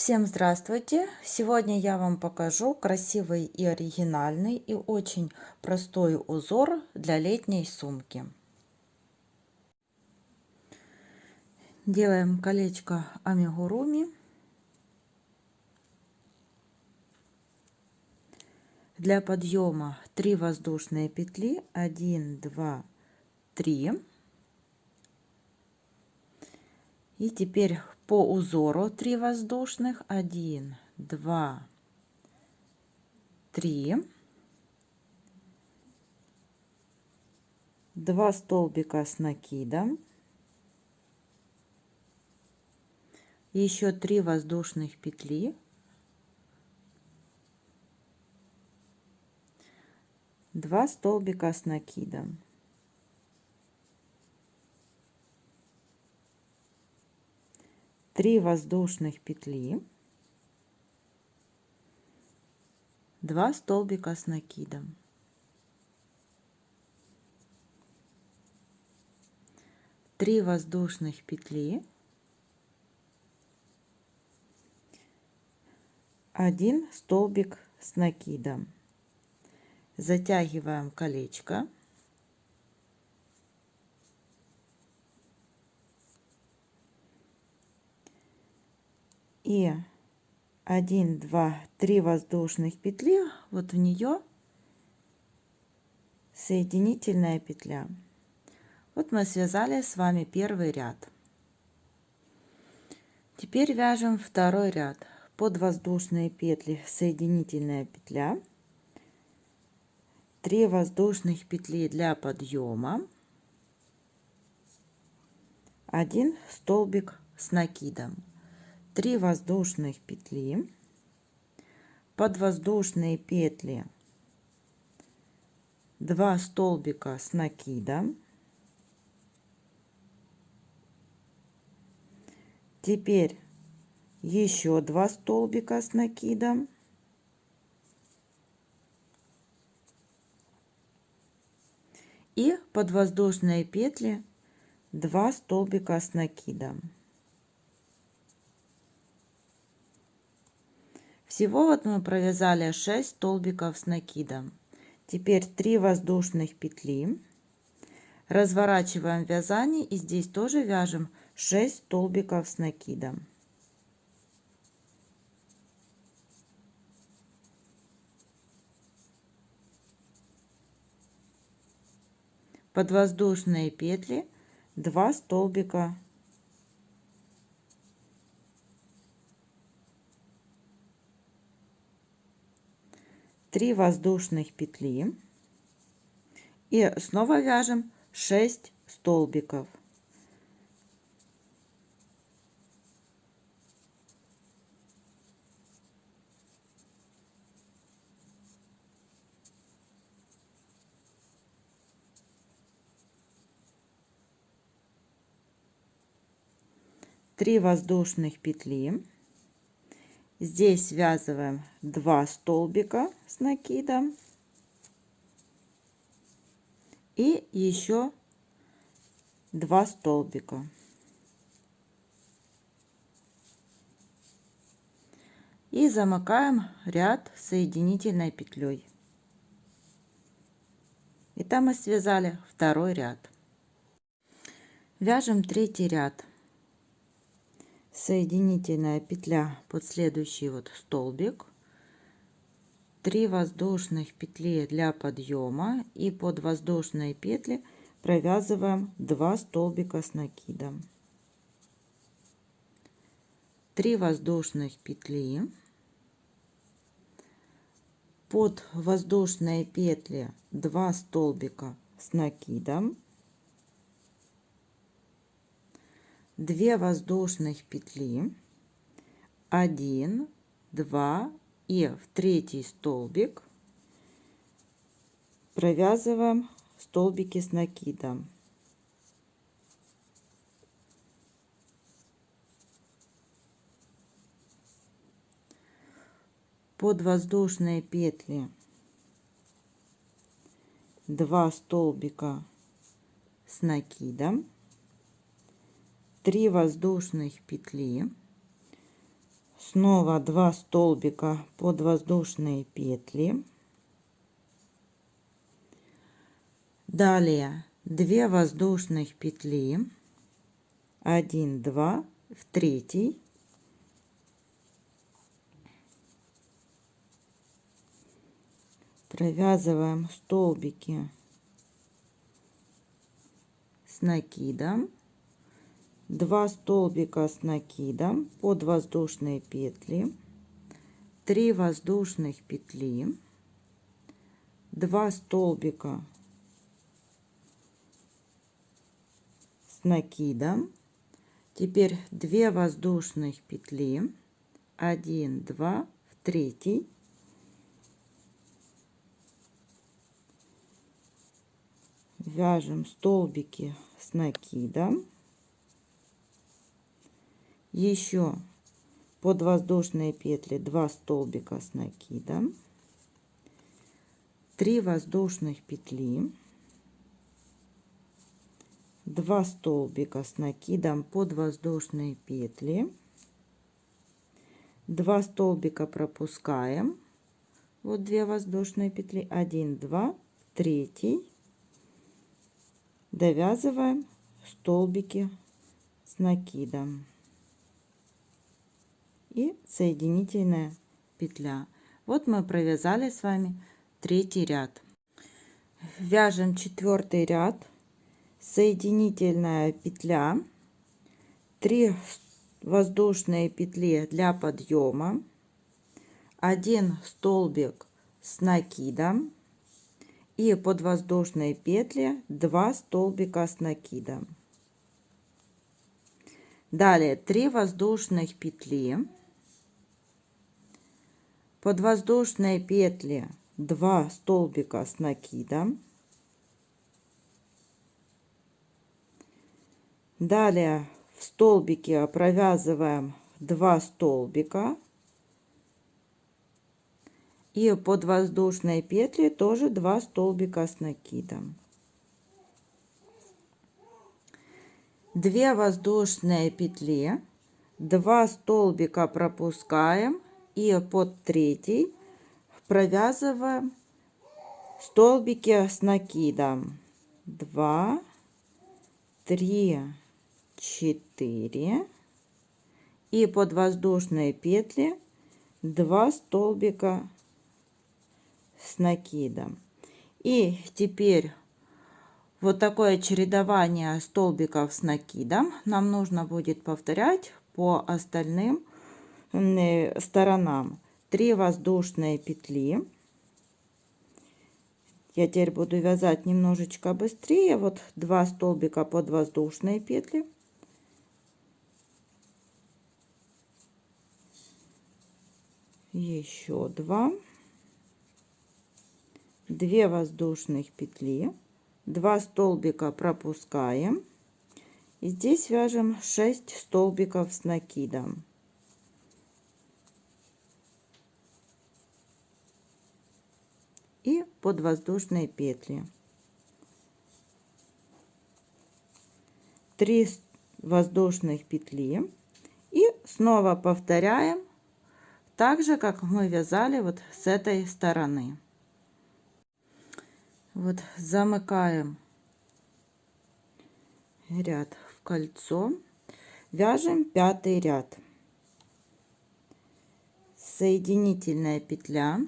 Всем здравствуйте! Сегодня я вам покажу красивый и оригинальный и очень простой узор для летней сумки. Делаем колечко амигуруми. Для подъема 3 воздушные петли, 1, 2, 3. И теперь по узору 3 воздушных, 1, 2, 3. 2 столбика с накидом, еще 3 воздушных петли, 2 столбика с накидом, 3 воздушных петли, 2 столбика с накидом, 3 воздушных петли, 1 столбик с накидом. Затягиваем колечко. И 1, 2, 3 воздушных петли, вот в нее соединительная петля. Вот мы связали с вами первый ряд. Теперь вяжем второй ряд. Под воздушные петли соединительная петля, 3 воздушных петли для подъема, 1 столбик с накидом, 3 воздушных петли, под воздушные петли 2 столбика с накидом. Теперь еще 2 столбика с накидом, и под воздушные петли 2 столбика с накидом. Всего вот мы провязали 6 столбиков с накидом. Теперь 3 воздушных петли, разворачиваем вязание и здесь тоже вяжем 6 столбиков с накидом. Под воздушные петли 2 столбика, три воздушных петли и снова вяжем 6 столбиков. Три воздушных петли, здесь связываем 2 столбика с накидом и еще 2 столбика, и замыкаем ряд соединительной петлей. И там мы связали второй ряд. Вяжем третий ряд. Соединительная петля под следующий вот столбик, 3 воздушных петли для подъема и под воздушные петли провязываем 2 столбика с накидом, 3 воздушных петли, под воздушные петли 2 столбика с накидом, 2 воздушных петли, 1, 2 и в третий столбик провязываем столбики с накидом. Под воздушные петли 2 столбика с накидом, 3 воздушных петли, снова 2 столбика под воздушные петли. Далее 2 воздушных петли, 1, 2 в третий, провязываем столбики с накидом, 2 столбика с накидом под воздушные петли, 3 воздушных петли, 2 столбика с накидом, теперь 2 воздушных петли, 1, 2 в третий, вяжем столбики с накидом, еще под воздушные петли 2 столбика с накидом, 3 воздушных петли, 2 столбика с накидом под воздушные петли, 2 столбика пропускаем, вот 2 воздушные петли, 1, 2, третий, довязываем столбики с накидом и соединительная петля. Вот мы провязали с вами третий ряд. Вяжем четвертый ряд, соединительная петля, 3 воздушные петли для подъема, 1 столбик с накидом и под воздушные петли 2 столбика с накидом. Далее 3 воздушных петли, под воздушные петли 2 столбика с накидом. Далее в столбике провязываем 2 столбика и под воздушные петли тоже 2 столбика с накидом. 2 воздушные петли, 2 столбика пропускаем и под третий провязываем столбики с накидом. 2, 3, 4 и под воздушные петли 2 столбика с накидом. И теперь вот такое чередование столбиков с накидом нам нужно будет повторять по остальным сторонам. 3 воздушные петли. Я теперь буду вязать немножечко быстрее. Вот 2 столбика под воздушные петли. Еще 2. 2 воздушных петли. 2 столбика пропускаем. И здесь вяжем 6 столбиков с накидом. И под воздушные петли 3 воздушных петли и снова повторяем так же, как мы вязали вот с этой стороны. Вот замыкаем ряд в кольцо, вяжем 5-й ряд, соединительная петля,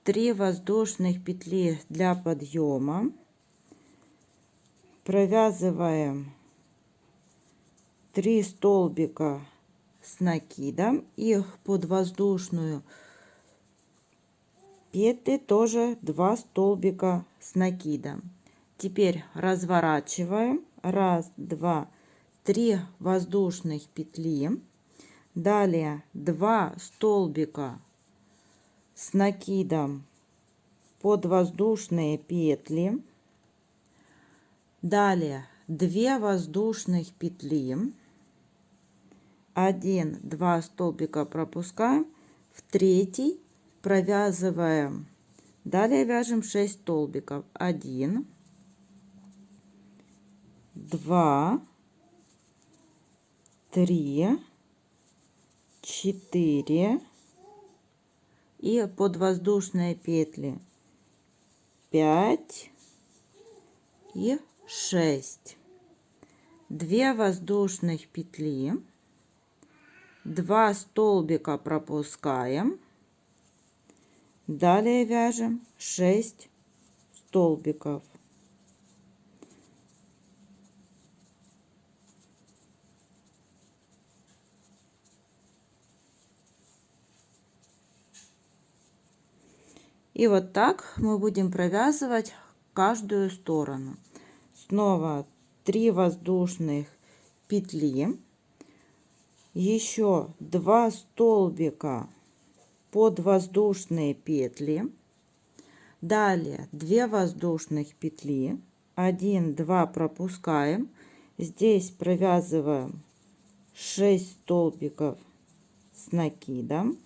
3 воздушных петли для подъема, провязываем 3 столбика с накидом и под воздушную петли тоже 2 столбика с накидом. Теперь разворачиваем, 1, 2, 3 воздушных петли, далее 2 столбика с накидом под воздушные петли, далее 2 воздушных петли, 1, 2 столбика пропускаем, в третий провязываем, далее вяжем 6 столбиков, 1, 2, 3, 4 и подвоздушные петли 5 и 6. 2 воздушных петли, 2 столбика пропускаем, далее вяжем 6 столбиков. И вот так мы будем провязывать каждую сторону. Снова 3 воздушных петли, еще 2 столбика под воздушные петли, далее 2 воздушных петли, 1, 2 пропускаем, здесь провязываем 6 столбиков с накидом.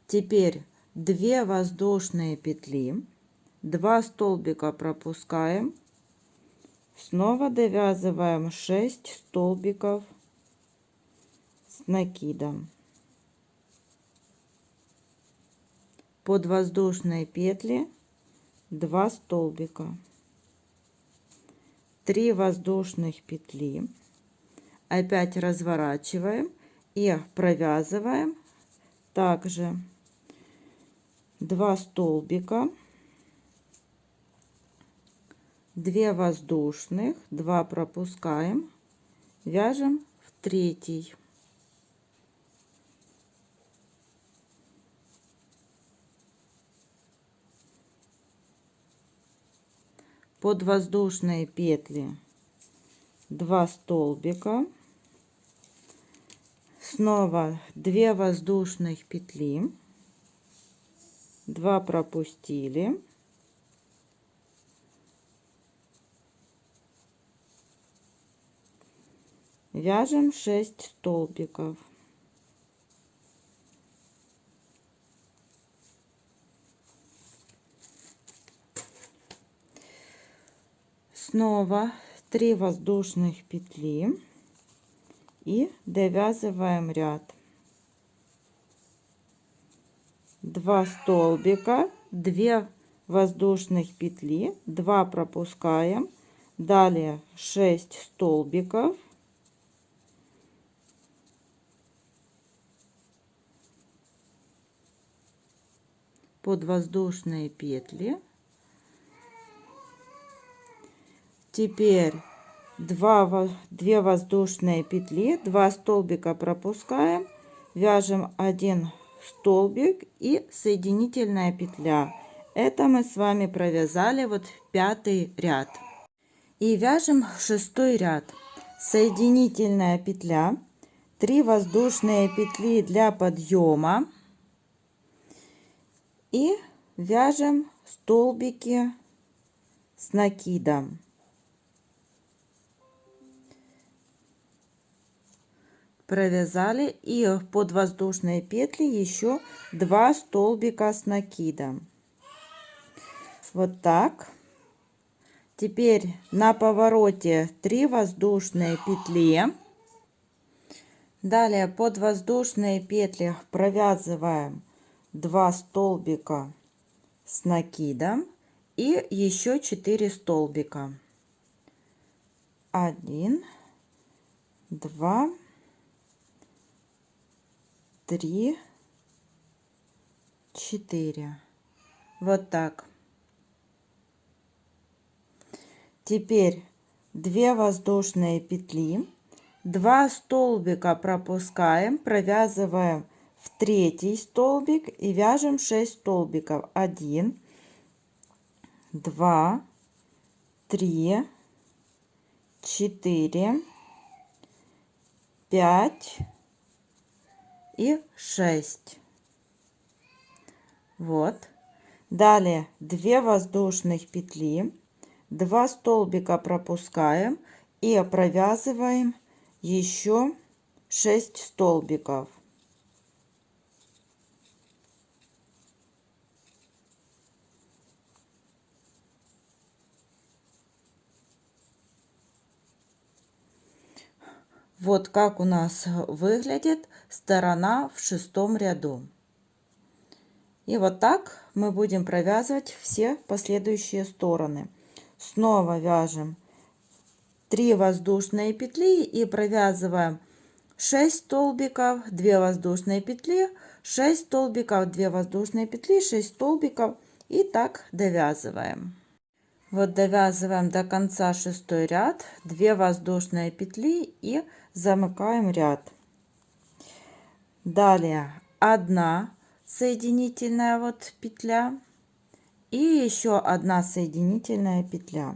Теперь 2 воздушные петли, 2 столбика пропускаем, снова довязываем 6 столбиков с накидом. Под воздушные петли 2 столбика, 3 воздушных петли, опять разворачиваем и провязываем также 2 столбика, 2 воздушных, 2 пропускаем, вяжем в третий. Под воздушные петли 2 столбика, снова 2 воздушных петли, 2 пропустили, вяжем 6 столбиков. Снова 3 воздушных петли и довязываем ряд. 2 столбика, 2 воздушных петли, 2 пропускаем, далее 6 столбиков, под воздушные петли. Теперь 2 воздушные петли, 2 столбика пропускаем, вяжем 1 столбик и соединительная петля. Это мы с вами провязали вот 5-й ряд. И вяжем 6-й ряд. Соединительная петля, 3 воздушные петли для подъема и вяжем столбики с накидом. Провязали и под воздушные петли еще 2 столбика с накидом. Вот так. Теперь на повороте 3 воздушные петли. Далее под воздушные петли провязываем 2 столбика с накидом и еще 4 столбика. 1, 2, 3, 4. Вот так. Теперь 2 воздушные петли, 2 столбика пропускаем, провязываем в третий столбик и вяжем 6 столбиков. 1, 2, 3, 4, 5 и 6. Вот. Далее 2 воздушных петли, 2 столбика пропускаем и провязываем еще 6 столбиков. Вот как у нас выглядит сторона в 6-м ряду. И вот так мы будем провязывать все последующие стороны. Снова вяжем 3 воздушные петли и провязываем 6 столбиков, 2 воздушные петли, 6 столбиков, 2 воздушные петли, 6 столбиков и так довязываем. Вот довязываем до конца 6-й ряд, 2 воздушные петли и замыкаем ряд. Далее 1 соединительная вот петля и еще 1 соединительная петля.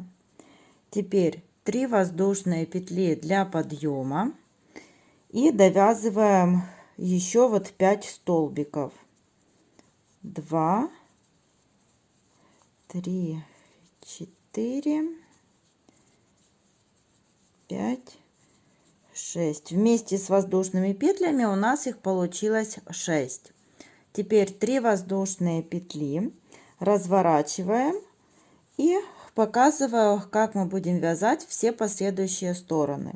Теперь 3 воздушные петли для подъема и довязываем еще вот 5 столбиков. 2, 3, 4, 5, 6. Вместе с воздушными петлями у нас их получилось 6. Теперь 3 воздушные петли разворачиваем и показываю, как мы будем вязать все последующие стороны.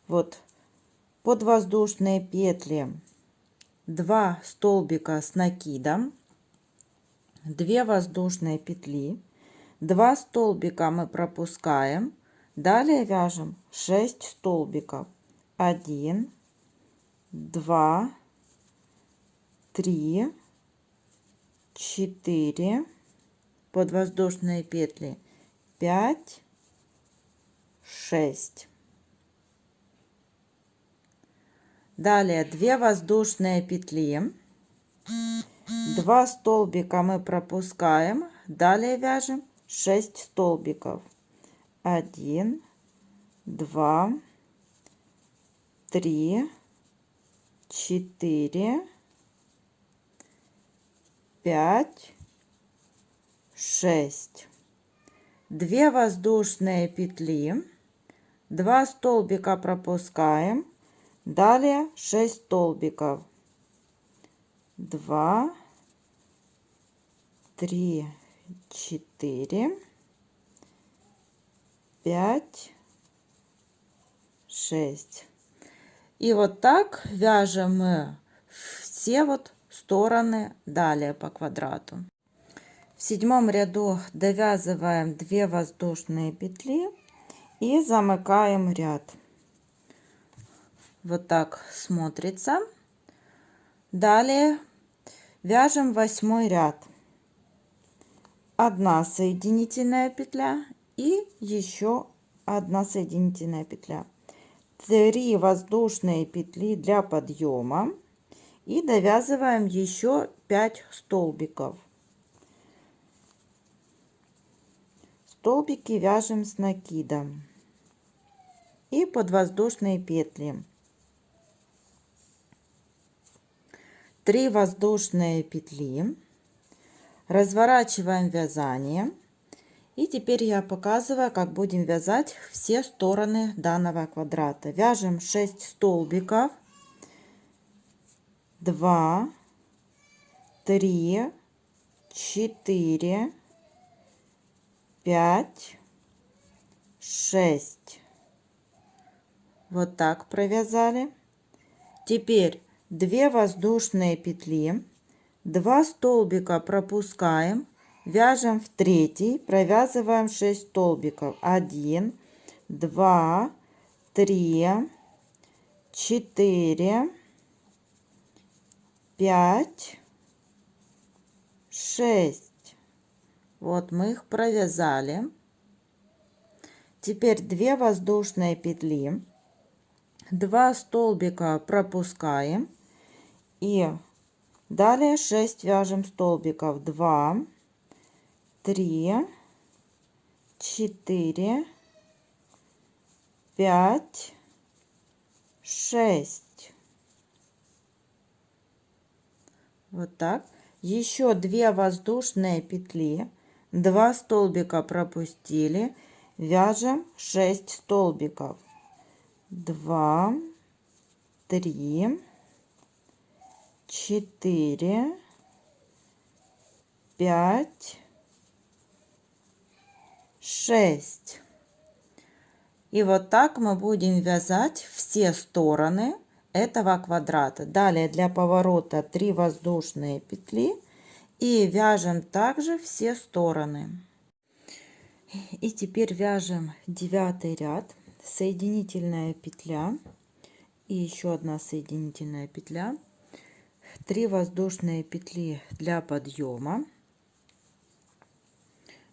Вот под воздушные петли 2 столбика с накидом, 2 воздушные петли, 2 столбика мы пропускаем, далее вяжем 6 столбиков. 1, 2, 3, 4, под воздушные петли 5, 6. Далее 2 воздушные петли, 2 столбика мы пропускаем, далее вяжем 6 столбиков. 1, 2, 3, 4, 5, 6. 2 воздушные петли, 2 столбика пропускаем, далее 6 столбиков. 2, 3, 4, 5, 6. И вот так вяжем мы все вот стороны далее по квадрату. В 7-м ряду довязываем 2 воздушные петли и замыкаем ряд. Вот так смотрится. Далее вяжем 8-й ряд. 1 соединительная петля и еще 1 соединительная петля. 3 воздушные петли для подъема и довязываем еще 5 столбиков. Столбики вяжем с накидом и под воздушные петли. 3 воздушные петли, разворачиваем вязание. И теперь я показываю, как будем вязать все стороны данного квадрата. Вяжем 6 столбиков. 2, 3, 4, 5, 6. Вот так провязали. Теперь 2 воздушные петли, 2 столбика пропускаем, вяжем в 3, провязываем 6 столбиков. 1, 2, 3, 4, 5, 6. Вот мы их провязали. Теперь 2 воздушные петли, 2 столбика пропускаем и далее 6 вяжем столбиков. 2, 3, 4, 5, 6. Вот так. Еще 2 воздушные петли, 2 столбика пропустили, вяжем 6 столбиков. 2, 3, 4, 5, 6. И вот так мы будем вязать все стороны этого квадрата. Далее для поворота 3 воздушные петли и вяжем также все стороны. И теперь вяжем 9 ряд, соединительная петля и еще одна соединительная петля, 3 воздушные петли для подъема.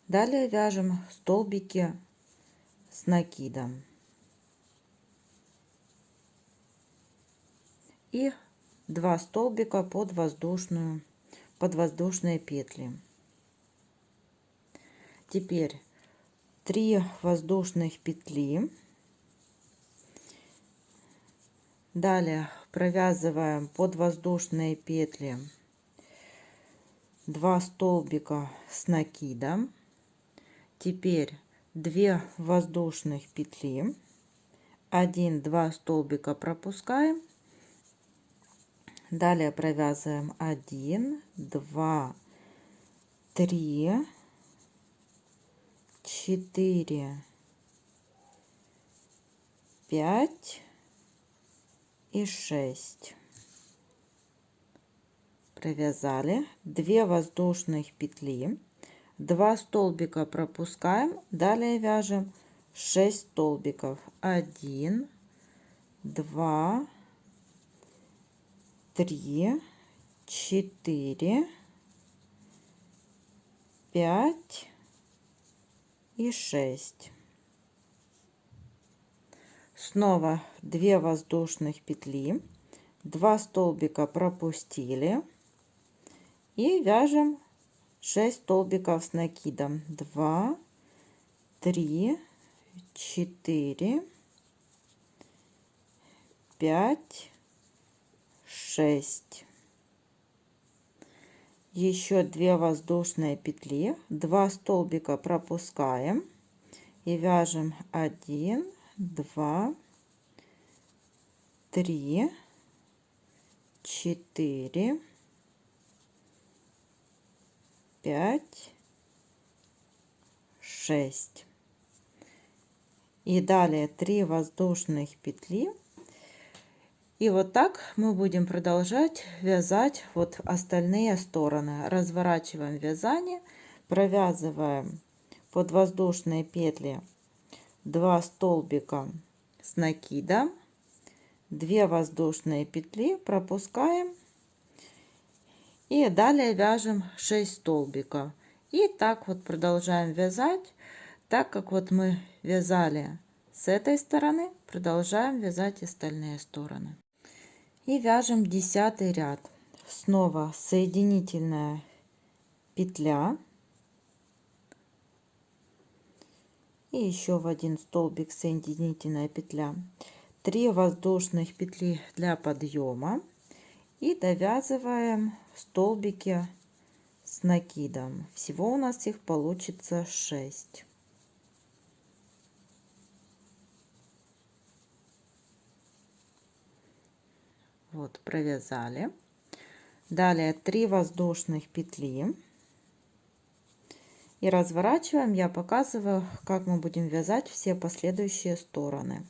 Далее вяжем столбики с накидом и 2 столбика под воздушные петли. Теперь 3 воздушных петли. Далее провязываем под воздушные петли 2 столбика с накидом. Теперь 2 воздушных петли, 1-2 столбика пропускаем. Далее провязываем 1, 2, 3, 4, 5 и 6. Провязали 2 воздушных петли, 2 столбика пропускаем, далее вяжем 6 столбиков, 1, 2, 3, 4, 5 и 6. Снова 2 воздушных петли, 2 столбика пропустили и вяжем 6 столбиков с накидом, 2, 3, 4, 5, 6. Еще 2 воздушные петли, 2 столбика пропускаем и вяжем 1, 2, 3, 4, 5, 6. И далее 3 воздушных петли. И вот так мы будем продолжать вязать вот остальные стороны. Разворачиваем вязание, провязываем под воздушные петли 2 столбика с накидом, 2 воздушные петли пропускаем и далее вяжем 6 столбиков. И так вот продолжаем вязать, так как вот мы вязали с этой стороны, продолжаем вязать остальные стороны. И вяжем 10 ряд. Снова соединительная петля и еще в один столбик соединительная петля, 3 воздушных петли для подъема и довязываем столбики с накидом. Всего у нас их получится 6. Вот, провязали. Далее 3 воздушных петли и разворачиваем. Я показываю, как мы будем вязать все последующие стороны.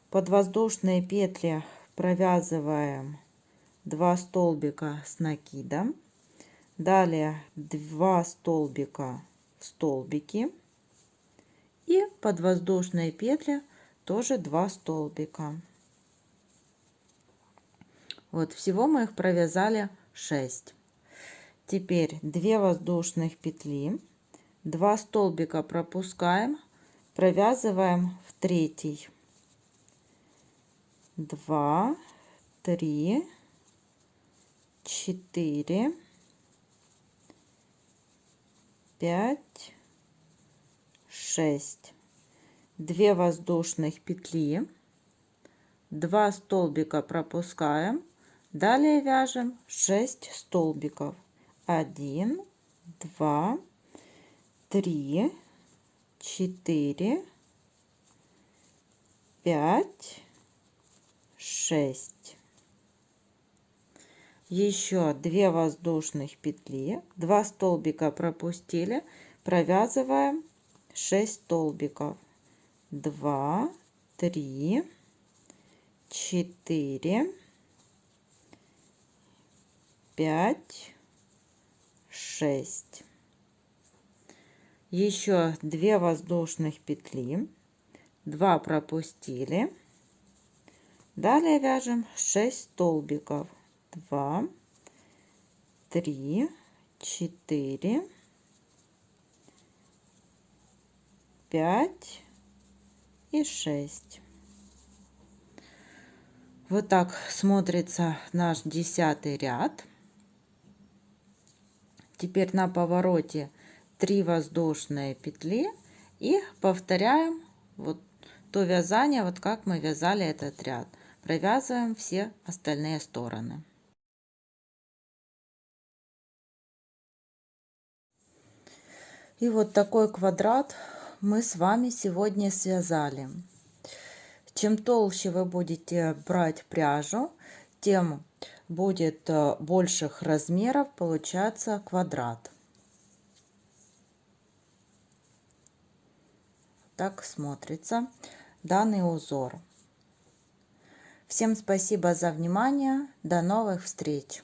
Под воздушные петли провязываем 2 столбика с накидом, далее 2 столбика в столбики и под воздушные петли тоже 2 столбика. Вот, всего мы их провязали 6. Теперь 2 воздушных петли, 2 столбика пропускаем, провязываем в третий, 2, 3, 4, 5, 6. 2 воздушных петли, 2 столбика пропускаем, далее вяжем 6 столбиков, 1, 2, 3, 4, 5, 6. Еще 2 воздушных петли, 2 столбика пропустили, провязываем 6 столбиков, 2, 3, 4, 5, 6. Еще 2 воздушных петли, 2 пропустили. Далее вяжем 6 столбиков. 2, 3, 4, 5 и 6. Вот так смотрится наш 10-й ряд. Теперь на повороте 3 воздушные петли и повторяем вот то вязание, вот как мы вязали этот ряд. Провязываем все остальные стороны. И вот такой квадрат мы с вами сегодня связали. Чем толще вы будете брать пряжу, тем будет больших размеров получаться квадрат. Так смотрится данный узор. Всем спасибо за внимание. До новых встреч!